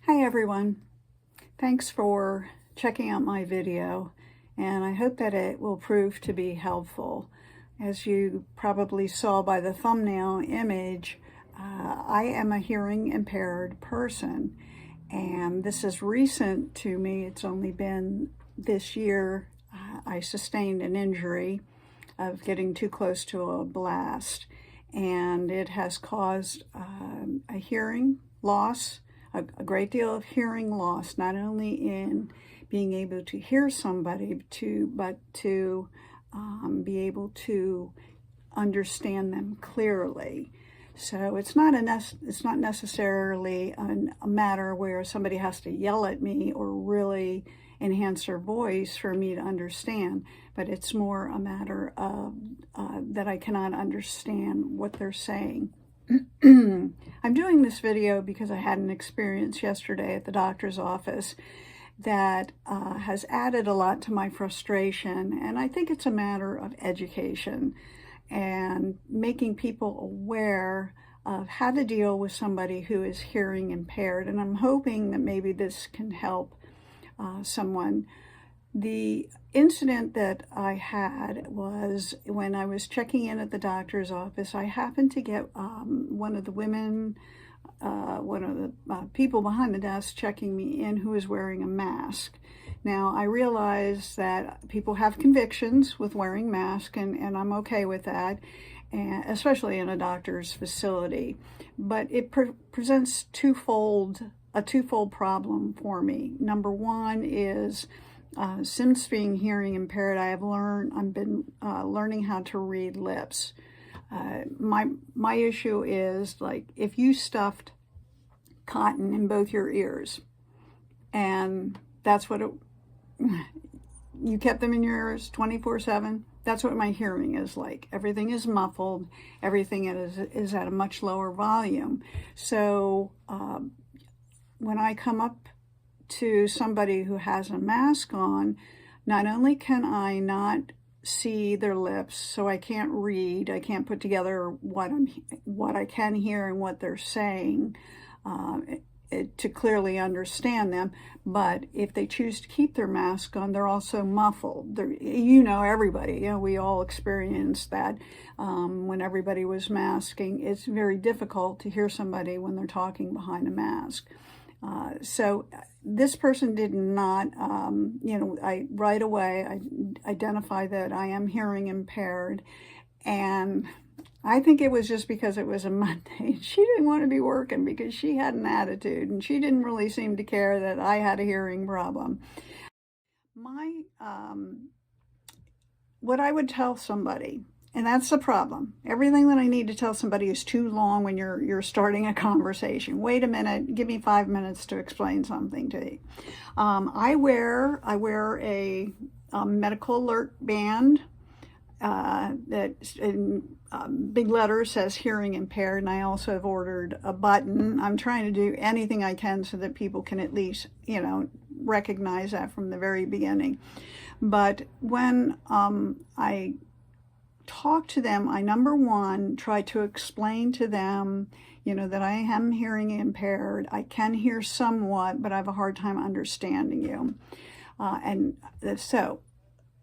Hi everyone. Thanks for checking out my video, and I hope that it will prove to be helpful. As you probably saw by the thumbnail image, I am a hearing impaired person, and this is recent to me. It's only been this year I sustained an injury of getting too close to a blast, and it has caused a hearing loss, a great deal of hearing loss, not only in being able to hear somebody, but to be able to understand them clearly. So it's not necessarily a matter where somebody has to yell at me or really enhance their voice for me to understand, but it's more a matter of that I cannot understand what they're saying. I'm doing this video because I had an experience yesterday at the doctor's office that has added a lot to my frustration, and I think it's a matter of education and making people aware of how to deal with somebody who is hearing impaired, and I'm hoping that maybe this can help someone. The incident that I had was when I was checking in at the doctor's office. I happened to get one of the people behind the desk checking me in who was wearing a mask. Now, I realize that people have convictions with wearing masks, and I'm okay with that, and especially in a doctor's facility. But it presents a twofold problem for me. Number one is since being hearing impaired, I've been learning how to read lips. My issue is, like, if you stuffed cotton in both your ears, and that's what you kept them in your ears 24/7. That's what my hearing is like. Everything is muffled. Everything is at a much lower volume. So when I come up to somebody who has a mask on, not only can I not see their lips, so I can't read, I can't put together what I can hear and what they're saying to clearly understand them, but if they choose to keep their mask on, they're also muffled. Everybody, we all experienced that when everybody was masking. It's very difficult to hear somebody when they're talking behind a mask. So this person did not, I right away identify that I am hearing impaired, and I think it was just because it was a Monday. She didn't want to be working because she had an attitude, and she didn't really seem to care that I had a hearing problem. What I would tell somebody, and that's the problem. Everything that I need to tell somebody is too long when you're starting a conversation. Wait a minute, give me 5 minutes to explain something to you. I wear a medical alert band that in big letters says hearing impaired, and I also have ordered a button. I'm trying to do anything I can so that people can at least, recognize that from the very beginning. But when I talk to them, I, number one, try to explain to them, that I am hearing impaired. I can hear somewhat, but I have a hard time understanding you. So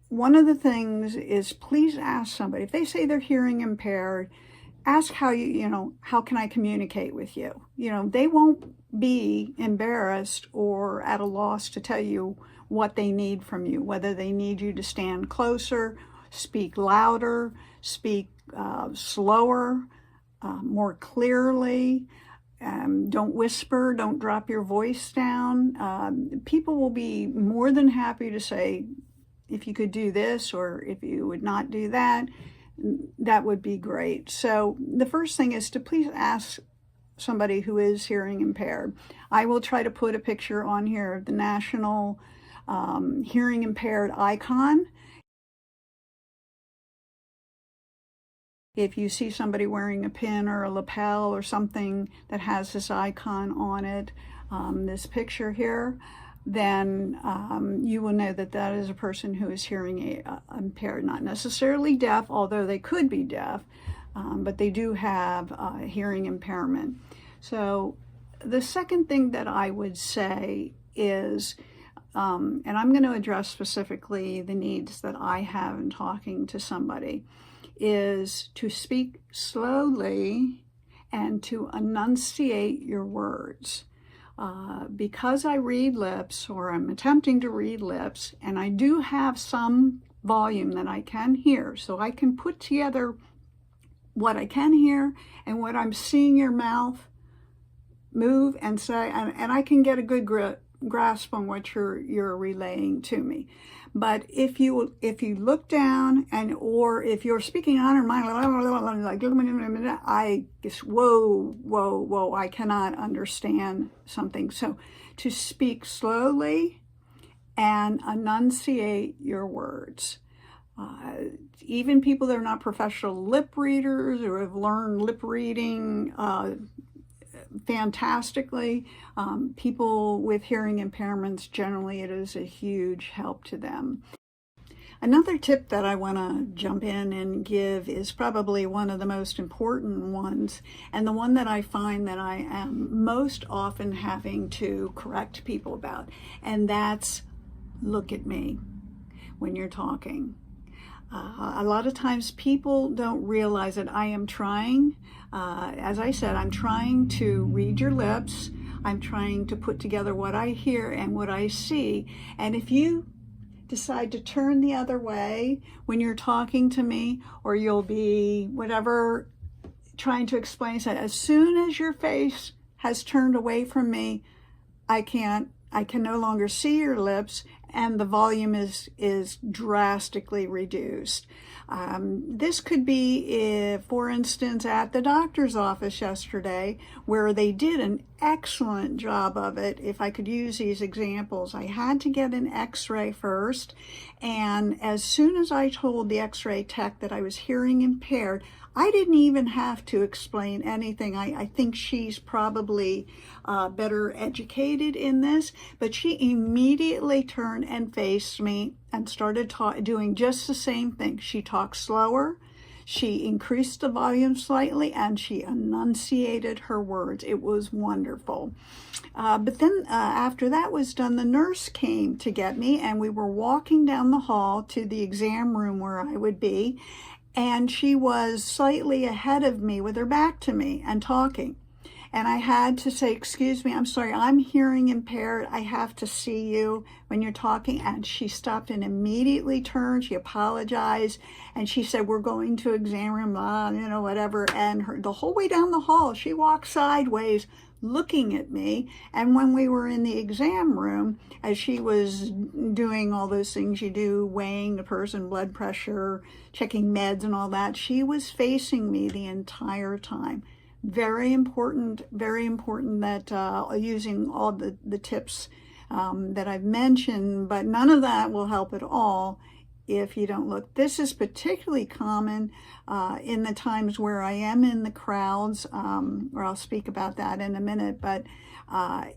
one of the things is, please ask somebody, if they say they're hearing impaired, ask how how can I communicate with you? They won't be embarrassed or at a loss to tell you what they need from you, whether they need you to stand closer, speak louder, speak slower, more clearly. Don't whisper, don't drop your voice down. People will be more than happy to say, if you could do this, or if you would not do that, that would be great. So the first thing is to please ask somebody who is hearing impaired. I will try to put a picture on here of the national hearing impaired icon. If you see somebody wearing a pin or a lapel or something that has this icon on it, this picture here, then you will know that that is a person who is hearing impaired, not necessarily deaf, although they could be deaf, but they do have hearing impairment. So the second thing that I would say is, and I'm going to address specifically the needs that I have in talking to somebody, is to speak slowly and to enunciate your words. Because I read lips, or I'm attempting to read lips, and I do have some volume that I can hear, so I can put together what I can hear and what I'm seeing your mouth move and say, and I can get a good grasp on what you're relaying to me. But if you look down, and or if you're speaking on your mind, like, I just, whoa, I cannot understand something. So to speak slowly and enunciate your words. Even people that are not professional lip readers or have learned lip reading fantastically, people with hearing impairments, generally it is a huge help to them. Another tip that I want to jump in and give is probably one of the most important ones, and the one that I find that I am most often having to correct people about, and that's look at me when you're talking. A lot of times people don't realize that I am trying, as I said, I'm trying to read your lips. I'm trying to put together what I hear and what I see. And if you decide to turn the other way when you're talking to me, or you'll be whatever trying to explain, so as soon as your face has turned away from me, I can no longer see your lips, and the volume is drastically reduced. This could be, if, for instance, at the doctor's office yesterday, where they did an excellent job of it. If I could use these examples, I had to get an x-ray first, and as soon as I told the x-ray tech that I was hearing impaired, I didn't even have to explain anything. I think she's probably better educated in this, but she immediately turned and faced me and started doing just the same thing. She talked slower, she increased the volume slightly, and she enunciated her words. It was wonderful. But then after that was done, the nurse came to get me, and we were walking down the hall to the exam room where I would be. And she was slightly ahead of me with her back to me and talking. And I had to say, excuse me, I'm sorry, I'm hearing impaired. I have to see you when you're talking. And she stopped and immediately turned. She apologized. And she said, we're going to exam room, whatever. And the whole way down the hall, she walked sideways looking at me. And when we were in the exam room, as she was doing all those things you do, weighing the person, blood pressure, checking meds and all that, she was facing me the entire time. Very important that using all the tips that I've mentioned, but none of that will help at all if you don't look. This is particularly common in the times where I am in the crowds, or I'll speak about that in a minute, but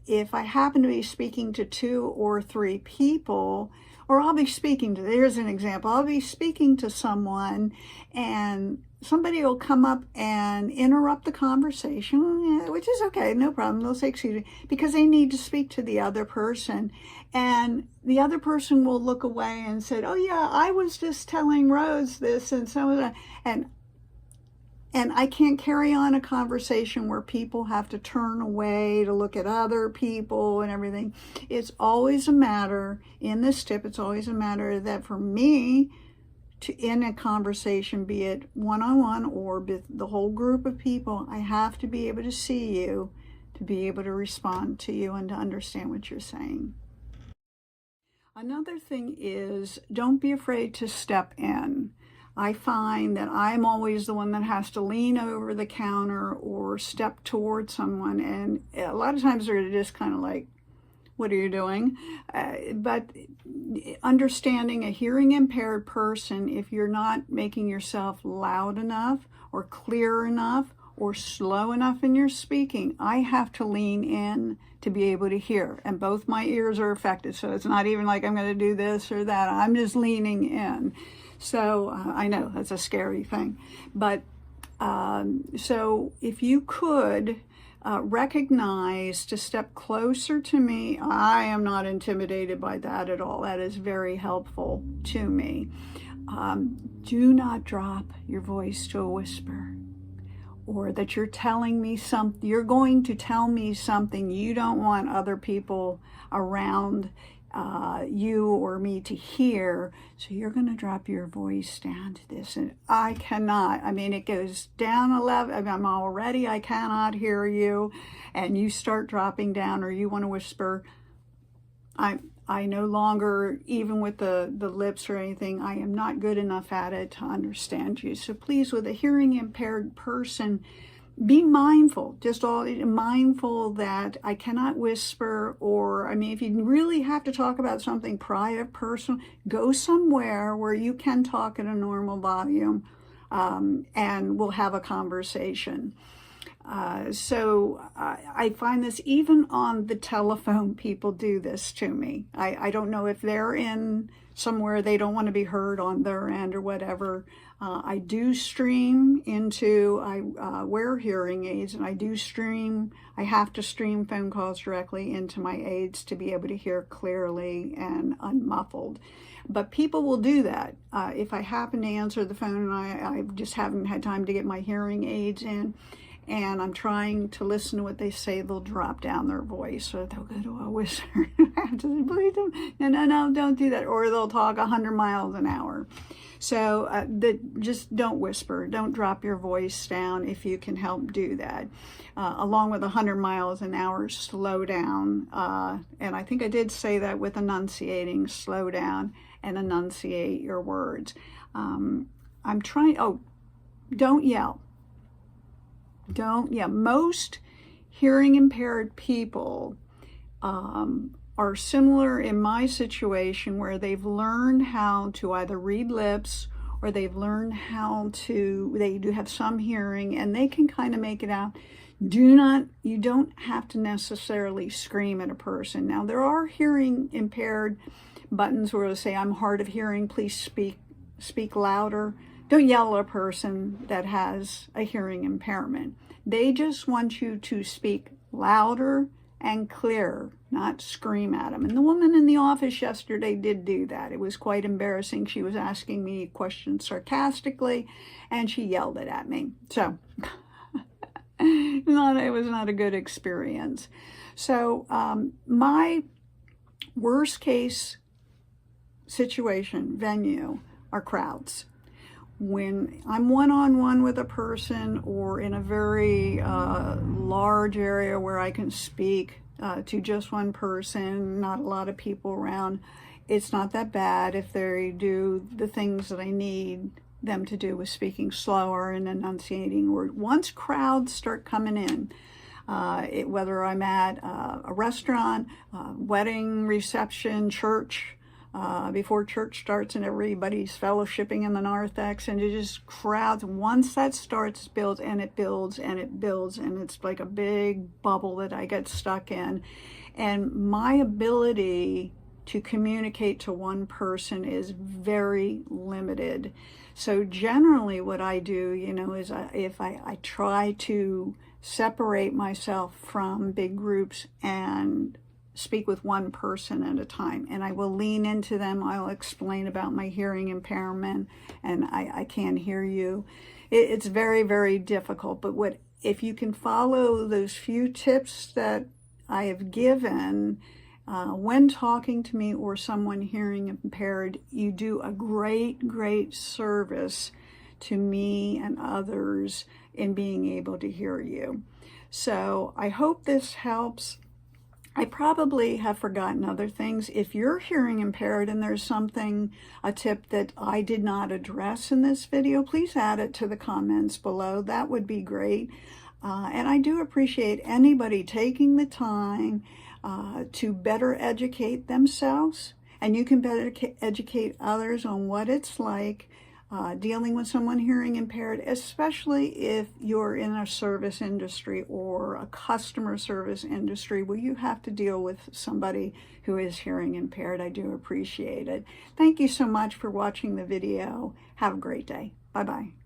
if I happen to be speaking to 2 or 3 people, or I'll be speaking to, here's an example, I'll be speaking to someone and somebody will come up and interrupt the conversation, which is okay, no problem. They'll say, excuse me, because they need to speak to the other person. And the other person will look away and say, oh yeah, I was just telling Rose this and so on. And I can't carry on a conversation where people have to turn away to look at other people and everything. It's always a matter, in this tip, it's always a matter that for me, in a conversation, be it one-on-one or the whole group of people, I have to be able to see you, to be able to respond to you and to understand what you're saying. Another thing is, don't be afraid to step in. I find that I'm always the one that has to lean over the counter or step towards someone, and a lot of times they're just kind of like, what are you doing? But understanding a hearing impaired person, if you're not making yourself loud enough or clear enough or slow enough in your speaking, I have to lean in to be able to hear. And both my ears are affected, so it's not even like I'm going to do this or that. I'm just leaning in. So I know that's a scary thing. But so if you could, recognize to step closer to me. I am not intimidated by that at all. That is very helpful to me. Do not drop your voice to a whisper, or that you're telling me something, you're going to tell me something you don't want other people around you or me to hear, so you're going to drop your voice down to this. And I cannot, I mean, it goes down a level, I cannot hear you, and you start dropping down, or you want to whisper, I no longer, even with the lips or anything, I am not good enough at it to understand you. So please, with a hearing impaired person, be mindful, mindful that I cannot whisper, or, I mean, if you really have to talk about something private, personal, go somewhere where you can talk at a normal volume, and we'll have a conversation. So I find this even on the telephone, people do this to me. I don't know if they're in somewhere they don't want to be heard on their end or whatever. I do stream into, I wear hearing aids, and I have to stream phone calls directly into my aids to be able to hear clearly and unmuffled. But people will do that. If I happen to answer the phone and I just haven't had time to get my hearing aids in, and I'm trying to listen to what they say, they'll drop down their voice, or they'll go to a whisper. I have to say, please no, don't do that. Or they'll talk 100 miles an hour. So just don't whisper. Don't drop your voice down if you can help do that. Along with 100 miles an hour, slow down. And I think I did say that with enunciating, slow down and enunciate your words. Don't yell. Most hearing impaired people are similar in my situation, where they've learned how to either read lips, or they've learned they do have some hearing and they can kind of make it out. You don't have to necessarily scream at a person. Now, there are hearing impaired buttons where they say, I'm hard of hearing, please speak louder. Don't yell at a person that has a hearing impairment. They just want you to speak louder and clearer, not scream at them. And the woman in the office yesterday did do that. It was quite embarrassing. She was asking me questions sarcastically, and she yelled it at me. So it was not a good experience. So my worst case venue are crowds. When I'm one-on-one with a person, or in a very large area where I can speak to just one person, not a lot of people around, it's not that bad if they do the things that I need them to do with speaking slower and enunciating. Or once crowds start coming in, whether I'm at a restaurant, wedding reception, church, before church starts and everybody's fellowshipping in the narthex, and it just crowds. Once that starts, builds, and it builds, and it builds, and it's like a big bubble that I get stuck in. And my ability to communicate to one person is very limited. So generally what I do, is I try to separate myself from big groups and speak with one person at a time, and I will lean into them. I'll explain about my hearing impairment, and I can't hear you. It's very, very difficult, but if you can follow those few tips that I have given when talking to me or someone hearing impaired, you do a great, great service to me and others in being able to hear you. So I hope this helps. I probably have forgotten other things. If you're hearing impaired and there's a tip that I did not address in this video, please add it to the comments below. That would be great. And I do appreciate anybody taking the time to better educate themselves, and you can better educate others on what it's like dealing with someone hearing impaired, especially if you're in a service industry or a customer service industry where you have to deal with somebody who is hearing impaired. I do appreciate it. Thank you so much for watching the video. Have a great day. Bye-bye.